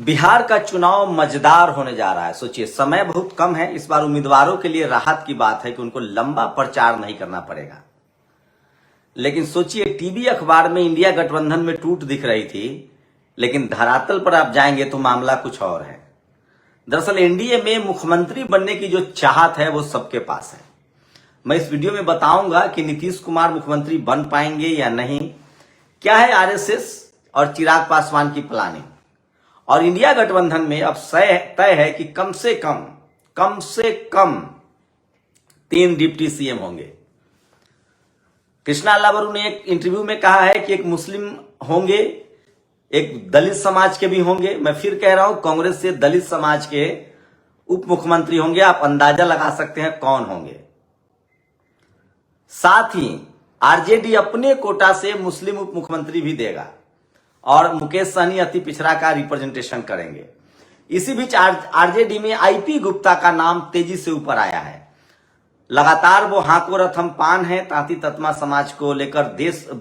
बिहार का चुनाव मजेदार होने जा रहा है। सोचिए, समय बहुत कम है। इस बार उम्मीदवारों के लिए राहत की बात है कि उनको लंबा प्रचार नहीं करना पड़ेगा। लेकिन सोचिए, टीवी अखबार में इंडिया गठबंधन में टूट दिख रही थी, लेकिन धरातल पर आप जाएंगे तो मामला कुछ और है। दरअसल एनडीए में मुख्यमंत्री बनने की जो चाहत है वो सबके पास है। मैं इस वीडियो में बताऊंगा कि नीतीश कुमार मुख्यमंत्री बन पाएंगे या नहीं, क्या है आरएसएस और चिराग पासवान की प्लानिंग। और इंडिया गठबंधन में अब तय है कि कम से कम 3 डिप्टी सीएम होंगे। कृष्णा अल्लावरू ने एक इंटरव्यू में कहा है कि एक मुस्लिम होंगे, एक दलित समाज के भी होंगे। मैं फिर कह रहा हूं, कांग्रेस से दलित समाज के उप मुख्यमंत्री होंगे। आप अंदाजा लगा सकते हैं कौन होंगे। साथ ही आरजेडी अपने कोटा से मुस्लिम उप मुख्यमंत्री भी देगा और मुकेश सहनी अति पिछड़ा का रिप्रेजेंटेशन करेंगे। इसी बीच आरजेडी में आईपी गुप्ता का नाम तेजी से ऊपर आया है। लगातार वो हाको रथम पान है। तांती ततमा समाज को लेकर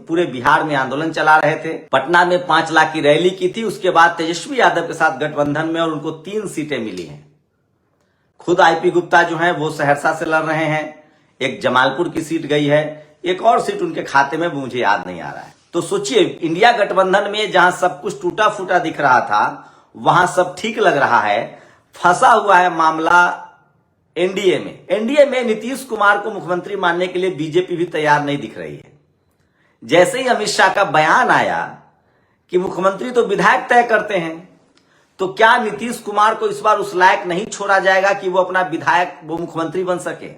पूरे बिहार में आंदोलन चला रहे थे। पटना में 5 लाख की रैली की थी। उसके बाद तेजस्वी यादव के साथ गठबंधन में और उनको 3 सीटें मिली हैं। खुद आईपी गुप्ता जो है वो सहरसा से लड़ रहे हैं। एक जमालपुर की सीट गई है, एक और सीट उनके खाते में मुझे याद नहीं आ रहा है। तो सोचिए, इंडिया गठबंधन में जहां सब कुछ टूटा फूटा दिख रहा था, वहां सब ठीक लग रहा है। फंसा हुआ है मामला एनडीए में। एनडीए में नीतीश कुमार को मुख्यमंत्री मानने के लिए बीजेपी भी तैयार नहीं दिख रही है। जैसे ही अमित शाह का बयान आया कि मुख्यमंत्री तो विधायक तय करते हैं, तो क्या नीतीश कुमार को इस बार उस लायक नहीं छोड़ा जाएगा कि वो अपना विधायक वो मुख्यमंत्री बन सके।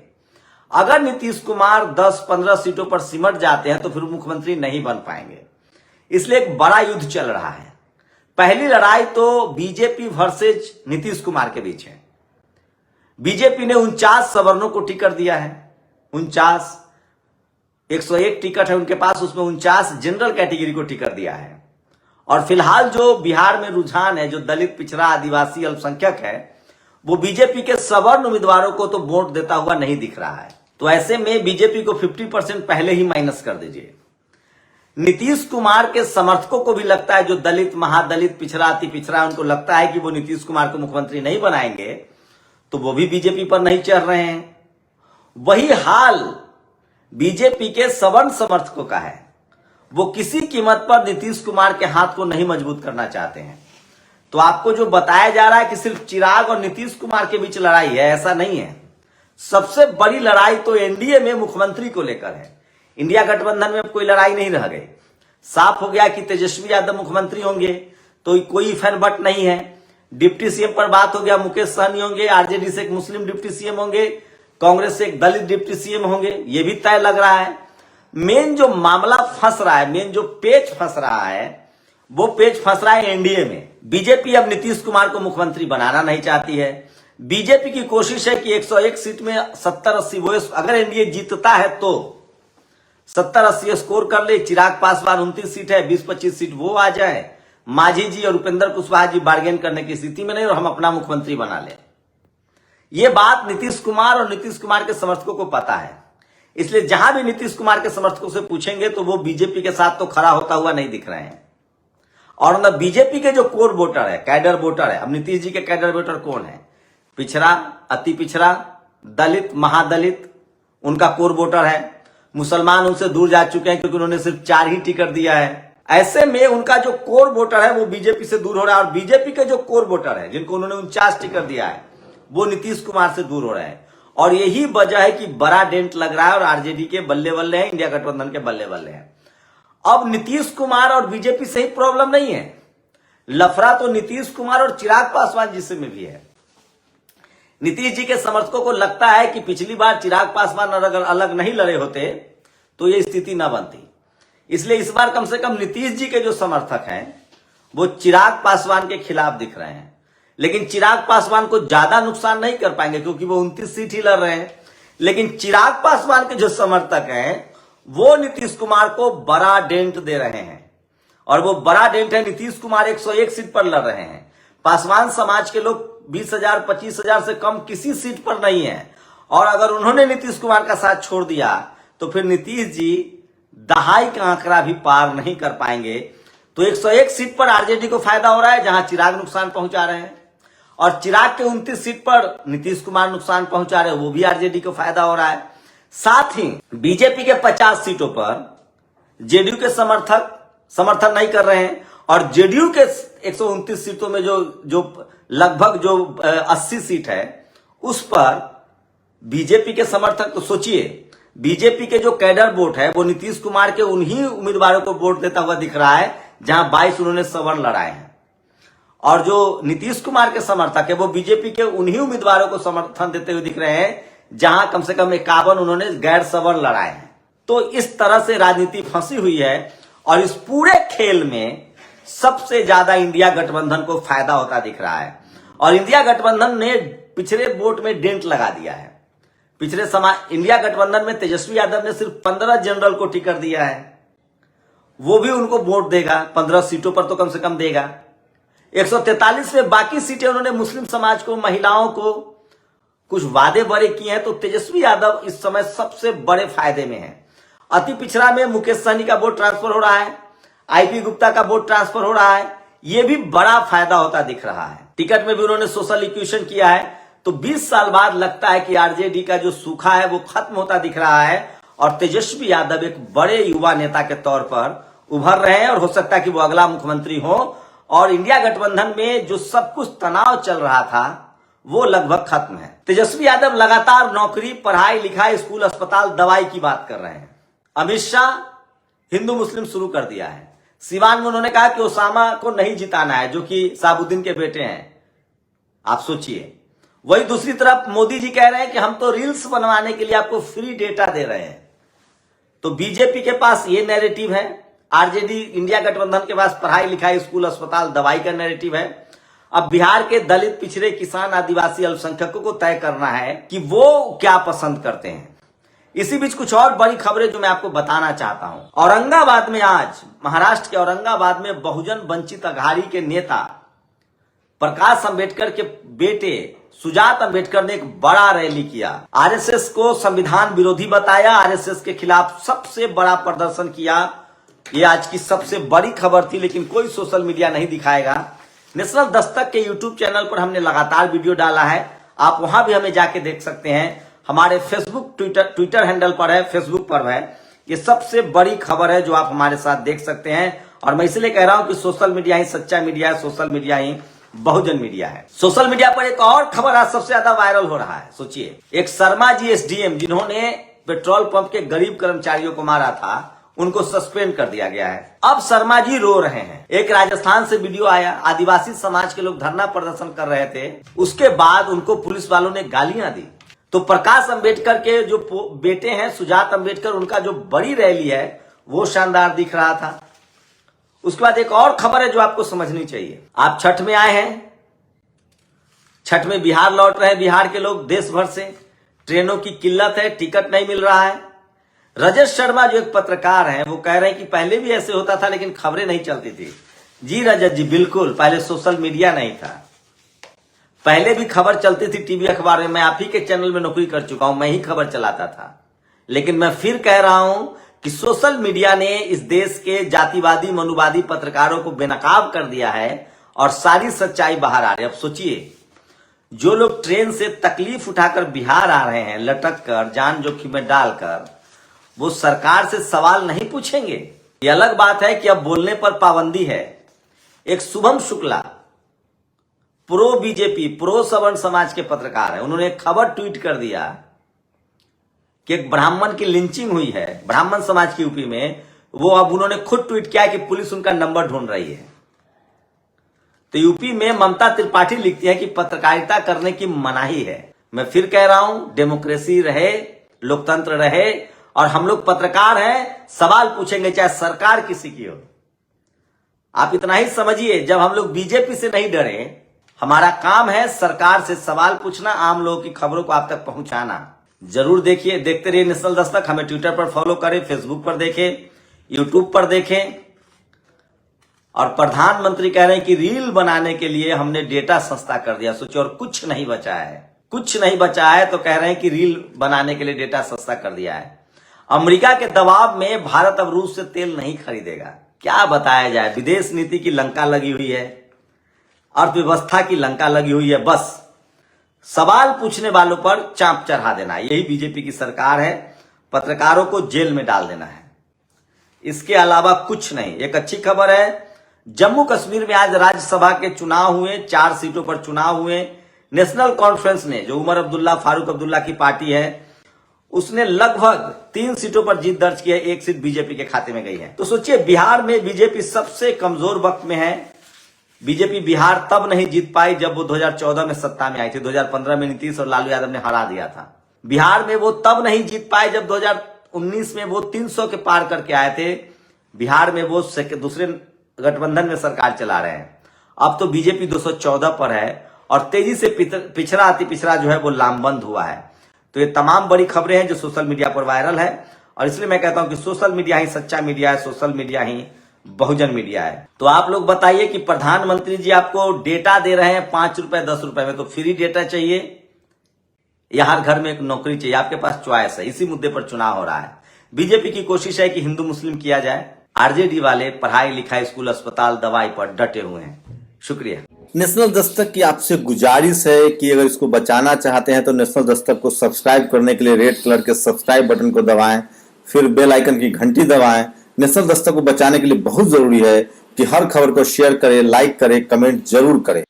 अगर नीतीश कुमार 10-15 सीटों पर सिमट जाते हैं तो फिर मुख्यमंत्री नहीं बन पाएंगे। इसलिए एक बड़ा युद्ध चल रहा है। पहली लड़ाई तो बीजेपी वर्सेज नीतीश कुमार के बीच है। बीजेपी ने 49 सवर्णों को टिकट दिया है। 49, 101 टिकट है उनके पास, उसमें 49 जनरल कैटेगरी को टिकट दिया है। और फिलहाल जो बिहार में रुझान है, जो दलित, पिछड़ा, आदिवासी, अल्पसंख्यक है, वो बीजेपी के सवर्ण उम्मीदवारों को तो वोट देता हुआ नहीं दिख रहा है। तो ऐसे में बीजेपी को 50% पहले ही माइनस कर दीजिए। नीतीश कुमार के समर्थकों को भी लगता है, जो दलित, महादलित, पिछड़ा, अति पिछड़ा, उनको लगता है कि वो नीतीश कुमार को मुख्यमंत्री नहीं बनाएंगे, तो वो भी बीजेपी पर नहीं चढ़ रहे हैं। वही हाल बीजेपी के सवर्ण समर्थकों का है। वो किसी कीमत पर नीतीश कुमार के हाथ को नहीं मजबूत करना चाहते हैं। तो आपको जो बताया जा रहा है कि सिर्फ चिराग और नीतीश कुमार के बीच लड़ाई है, ऐसा नहीं है। सबसे बड़ी लड़ाई तो एनडीए में मुख्यमंत्री को लेकर है। इंडिया गठबंधन में कोई लड़ाई नहीं रह गई। साफ हो गया कि तेजस्वी यादव मुख्यमंत्री होंगे, तो कोई फैन बट नहीं है। डिप्टी सीएम पर बात हो गया, मुकेश सहनी होंगे। आरजेडी से एक मुस्लिम डिप्टी सीएम होंगे, कांग्रेस से एक दलित डिप्टी सीएम होंगे, ये भी तय लग रहा है। मेन जो मामला फंस रहा है, मेन जो पेच फंस रहा है, वो पेच फंस रहा है एनडीए में। बीजेपी अब नीतीश कुमार को मुख्यमंत्री बनाना नहीं चाहती है। बीजेपी की कोशिश है कि 101 सीट में 70-80 वो, अगर एनडीए जीतता है तो 70-80 स्कोर कर ले। चिराग पासवान 29 सीट है, 20-25 सीट वो आ जाए। मांझी जी और उपेंद्र कुशवाहा जी बार्गेन करने की स्थिति में नहीं और हम अपना मुख्यमंत्री बना ले। ये बात नीतीश कुमार और नीतीश कुमार के समर्थकों को पता है। इसलिए जहां भी नीतीश कुमार के समर्थकों से पूछेंगे तो वो बीजेपी के साथ तो खड़ा होता हुआ नहीं दिख रहे हैं। और न बीजेपी के जो कोर वोटर है, कैडर वोटर है, अब नीतीश जी के कैडर वोटर कौन है? पिछड़ा, अति पिछड़ा, दलित, महादलित, उनका कोर वोटर है। मुसलमान उनसे दूर जा चुके हैं क्योंकि उन्होंने सिर्फ 4 ही टिकट दिया है। ऐसे में उनका जो कोर वोटर है वो बीजेपी से दूर हो रहा है। और बीजेपी के जो कोर वोटर है, जिनको उन्होंने 49 टिकट दिया है, वो नीतीश कुमार से दूर हो रहे हैं। और यही वजह है कि बड़ा डेंट लग रहा है और आरजेडी के बल्ले बल्ले हैं, इंडिया गठबंधन के बल्ले बल्ले हैं। अब नीतीश कुमार और बीजेपी से ही प्रॉब्लम नहीं है, लफड़ा तो नीतीश कुमार और चिराग पासवान जी से में भी है। नीतीश जी के समर्थकों को लगता है कि पिछली बार चिराग पासवान अगर अलग नहीं लड़े होते तो ये स्थिति न बनती। इसलिए इस बार कम से कम नीतीश जी के जो समर्थक हैं वो चिराग पासवान के खिलाफ दिख रहे हैं। लेकिन चिराग पासवान को ज्यादा नुकसान नहीं कर पाएंगे क्योंकि वो 29 सीट ही लड़ रहे हैं। लेकिन चिराग पासवान के जो समर्थक हैं वो नीतीश कुमार को बड़ा डेंट दे रहे हैं। और वो बड़ा डेंट है, नीतीश कुमार 101 सीट पर लड़ रहे हैं। पासवान समाज के लोग 20,000 25,000 से कम किसी सीट पर नहीं है। और अगर उन्होंने नीतीश कुमार का साथ छोड़ दिया तो फिर नीतीश जी दहाई का आंकड़ा भी पार नहीं कर पाएंगे। तो 101 सीट पर आरजेडी को फायदा हो रहा है, जहां चिराग नुकसान पहुंचा रहे हैं, और चिराग के 29 सीट पर नीतीश कुमार नुकसान पहुंचा रहे हैं, वो भी आरजेडी को फायदा हो रहा है। साथ ही बीजेपी के 50 सीटों पर जेडीयू के समर्थन नहीं कर रहे हैं, और जेडीयू के 129 सीटों में जो लगभग 80 सीट है, उस पर बीजेपी के समर्थक, तो सोचिए बीजेपी के जो कैडर वोट है वो नीतीश कुमार के उन्हीं उम्मीदवारों को वोट देता हुआ दिख रहा है जहां 22 उन्होंने सवर्ण लड़ाए हैं, और जो नीतीश कुमार के समर्थक है वो बीजेपी के उन्हीं उम्मीदवारों को समर्थन देते हुए दिख रहे हैं जहां कम से कम 51 उन्होंने गैर सवर्ण लड़ाए हैं। तो इस तरह से राजनीति फंसी हुई है, और इस पूरे खेल में सबसे ज्यादा इंडिया गठबंधन को फायदा होता दिख रहा है, और इंडिया गठबंधन ने पिछले वोट में डेंट लगा दिया है। इंडिया गठबंधन में तेजस्वी यादव ने सिर्फ 15 जनरल को टिकट दिया है, वो भी उनको वोट देगा, 15 सीटों पर तो कम से कम देगा। 143 में बाकी सीटें उन्होंने मुस्लिम समाज को, महिलाओं को कुछ वादे बड़े किए हैं, तो तेजस्वी यादव इस समय सबसे बड़े फायदे में है। अति पिछड़ा में मुकेश सहनी का वोट ट्रांसफर हो रहा है, आईपी गुप्ता का वोट ट्रांसफर हो रहा है, ये भी बड़ा फायदा होता दिख रहा है। टिकट में भी उन्होंने सोशल इक्वेशन किया है, तो 20 साल बाद लगता है कि आरजेडी का जो सूखा है वो खत्म होता दिख रहा है, और तेजस्वी यादव एक बड़े युवा नेता के तौर पर उभर रहे हैं, और हो सकता है कि वो अगला मुख्यमंत्री हो, और इंडिया गठबंधन में जो सब कुछ तनाव चल रहा था वो लगभग खत्म है। तेजस्वी यादव लगातार नौकरी, पढ़ाई लिखाई, स्कूल, अस्पताल, दवाई की बात कर रहे हैं। अमित शाह हिंदू मुस्लिम शुरू कर दिया है। सिवान में उन्होंने कहा कि ओसामा को नहीं जिताना है, जो कि साबुद्दीन के बेटे हैं। आप सोचिए, वही दूसरी तरफ मोदी जी कह रहे हैं कि हम तो रील्स बनवाने के लिए आपको फ्री डेटा दे रहे हैं। तो बीजेपी के पास ये नैरेटिव है, आरजेडी इंडिया गठबंधन के पास पढ़ाई लिखाई, स्कूल, अस्पताल, दवाई का नैरेटिव है। अब बिहार के दलित, पिछड़े, किसान, आदिवासी, अल्पसंख्यकों को तय करना है कि वो क्या पसंद करते हैं। इसी बीच कुछ और बड़ी खबरें जो मैं आपको बताना चाहता हूं। औरंगाबाद में आज, महाराष्ट्र के औरंगाबाद में बहुजन वंचित अघाड़ी के नेता प्रकाश अंबेडकर के बेटे सुजात अंबेडकर ने एक बड़ा रैली किया। आरएसएस को संविधान विरोधी बताया, आरएसएस के खिलाफ सबसे बड़ा प्रदर्शन किया। ये आज की सबसे बड़ी खबर थी, लेकिन कोई सोशल मीडिया नहीं दिखाएगा। नेशनल दस्तक के यूट्यूब चैनल पर हमने लगातार वीडियो डाला है, आप वहां भी हमें जाके देख सकते हैं। हमारे फेसबुक, ट्विटर हैंडल पर है, फेसबुक पर है। ये सबसे बड़ी खबर है जो आप हमारे साथ देख सकते हैं, और मैं इसलिए कह रहा हूं कि सोशल मीडिया ही सच्चा मीडिया है, सोशल मीडिया ही बहुजन मीडिया है। सोशल मीडिया पर एक और खबर आज सबसे ज्यादा वायरल हो रहा है। सोचिए, एक शर्मा जी एसडीएम जिन्होंने पेट्रोल पंप के गरीब कर्मचारियों को मारा था, उनको सस्पेंड कर दिया गया है। अब शर्मा जी रो रहे हैं। एक राजस्थान से वीडियो आया, आदिवासी समाज के लोग धरना प्रदर्शन कर रहे थे, उसके बाद उनको पुलिस वालों ने गालियां दी। तो प्रकाश अंबेडकर के जो बेटे हैं सुजात अंबेडकर, उनका जो बड़ी रैली है वो शानदार दिख रहा था। उसके बाद एक और खबर है जो आपको समझनी चाहिए। आप छठ में आए हैं, छठ में बिहार लौट रहे हैं बिहार के लोग देश भर से, ट्रेनों की किल्लत है, टिकट नहीं मिल रहा है। रजत शर्मा जो एक पत्रकार हैं, वो कह रहे हैं कि पहले भी ऐसे होता था लेकिन खबरें नहीं चलती थी। जी रजत जी, बिल्कुल, पहले सोशल मीडिया नहीं था, पहले भी खबर चलती थी टीवी अखबार में। मैं आप ही के चैनल में नौकरी कर चुका हूं, मैं ही खबर चलाता था। लेकिन मैं फिर कह रहा हूं कि सोशल मीडिया ने इस देश के जातिवादी, मनुवादी पत्रकारों को बेनकाब कर दिया है, और सारी सच्चाई बाहर आ रही है। अब सोचिए, जो लोग ट्रेन से तकलीफ उठाकर बिहार आ रहे हैं, लटक कर, जान जोखिम में डालकर, वो सरकार से सवाल नहीं पूछेंगे। ये अलग बात है कि अब बोलने पर पाबंदी है। एक Shubham Shukla, pro BJP, pro सवर्ण समाज के पत्रकार है, उन्होंने एक खबर ट्वीट कर दिया कि एक ब्राह्मण की लिंचिंग हुई है ब्राह्मण समाज की यूपी में। वो अब उन्होंने खुद ट्वीट किया कि पुलिस उनका नंबर ढूंढ रही है। तो यूपी में ममता त्रिपाठी लिखती है कि पत्रकारिता करने की मनाही है। मैं फिर कह रहा हूं, डेमोक्रेसी रहे, लोकतंत्र रहे, और हम लोग पत्रकार हैं, सवाल पूछेंगे चाहे सरकार किसी की हो। आप इतना ही समझिए, जब हम लोग बीजेपी से नहीं डरे, हमारा काम है सरकार से सवाल पूछना, आम लोगों की खबरों को आप तक पहुंचाना। जरूर देखिए, देखते रहिए नेशनल दस्तक। हमें ट्विटर पर फॉलो करें, फेसबुक पर देखें, यूट्यूब पर देखें। और प्रधानमंत्री कह रहे हैं कि रील बनाने के लिए हमने डेटा सस्ता कर दिया। सोचिए, और कुछ नहीं बचा है, कुछ नहीं बचा है, तो कह रहे हैं कि रील बनाने के लिए डेटा सस्ता कर दिया है। अमेरिका के दबाव में भारत अब रूस से तेल नहीं खरीदेगा। क्या बताया जाए, विदेश नीति की लंका लगी हुई है, अर्थव्यवस्था की लंका लगी हुई है, बस सवाल पूछने वालों पर चांप चढ़ा देना, यही बीजेपी की सरकार है। पत्रकारों को जेल में डाल देना है, इसके अलावा कुछ नहीं। एक अच्छी खबर है, जम्मू कश्मीर में आज राज्यसभा के चुनाव हुए, 4 सीटों पर चुनाव हुए। नेशनल कॉन्फ्रेंस ने, जो उमर अब्दुल्ला फारूक अब्दुल्ला की पार्टी है, उसने लगभग 3 सीटों पर जीत दर्ज की है, 1 सीट बीजेपी के खाते में गई है। तो सोचिए, बिहार में बीजेपी सबसे कमजोर वक्त में है। बीजेपी बिहार तब नहीं जीत पाई जब वो 2014 में सत्ता में आई थी, 2015 में नीतीश और लालू यादव ने हरा दिया था। बिहार में वो तब नहीं जीत पाए जब 2019 में वो 300 के पार करके आए थे। बिहार में वो दूसरे गठबंधन में सरकार चला रहे हैं। अब तो बीजेपी 214 पर है और तेजी से पिछड़ा अति पिछड़ा जो है वो लामबंद हुआ है। तो ये तमाम बड़ी खबरें हैं जो सोशल मीडिया पर वायरल है, और इसलिए मैं कहता हूं कि सोशल मीडिया ही सच्चा मीडिया है, सोशल मीडिया ही बहुजन मीडिया है। तो आप लोग बताइए कि प्रधानमंत्री जी आपको डेटा दे रहे हैं 5 रुपए 10 रुपए में, तो फ्री डेटा चाहिए या हर घर में एक नौकरी चाहिए? आपके पास चॉइस है। इसी मुद्दे पर चुनाव हो रहा है। बीजेपी की कोशिश है कि हिंदू मुस्लिम किया जाए। आरजेडी वाले पढ़ाई लिखाई, स्कूल, अस्पताल, दवाई पर डटे हुए हैं। शुक्रिया। नेशनल दस्तक की आपसे गुजारिश है कि अगर इसको बचाना चाहते हैं तो नेशनल दस्तक को सब्सक्राइब करने के लिए रेड कलर के सब्सक्राइब बटन को दबाएं, फिर बेल आइकन की घंटी दबाएं। नेशनल दस्तक को बचाने के लिए बहुत जरूरी है कि हर खबर को शेयर करें, लाइक करें, कमेंट जरूर करें।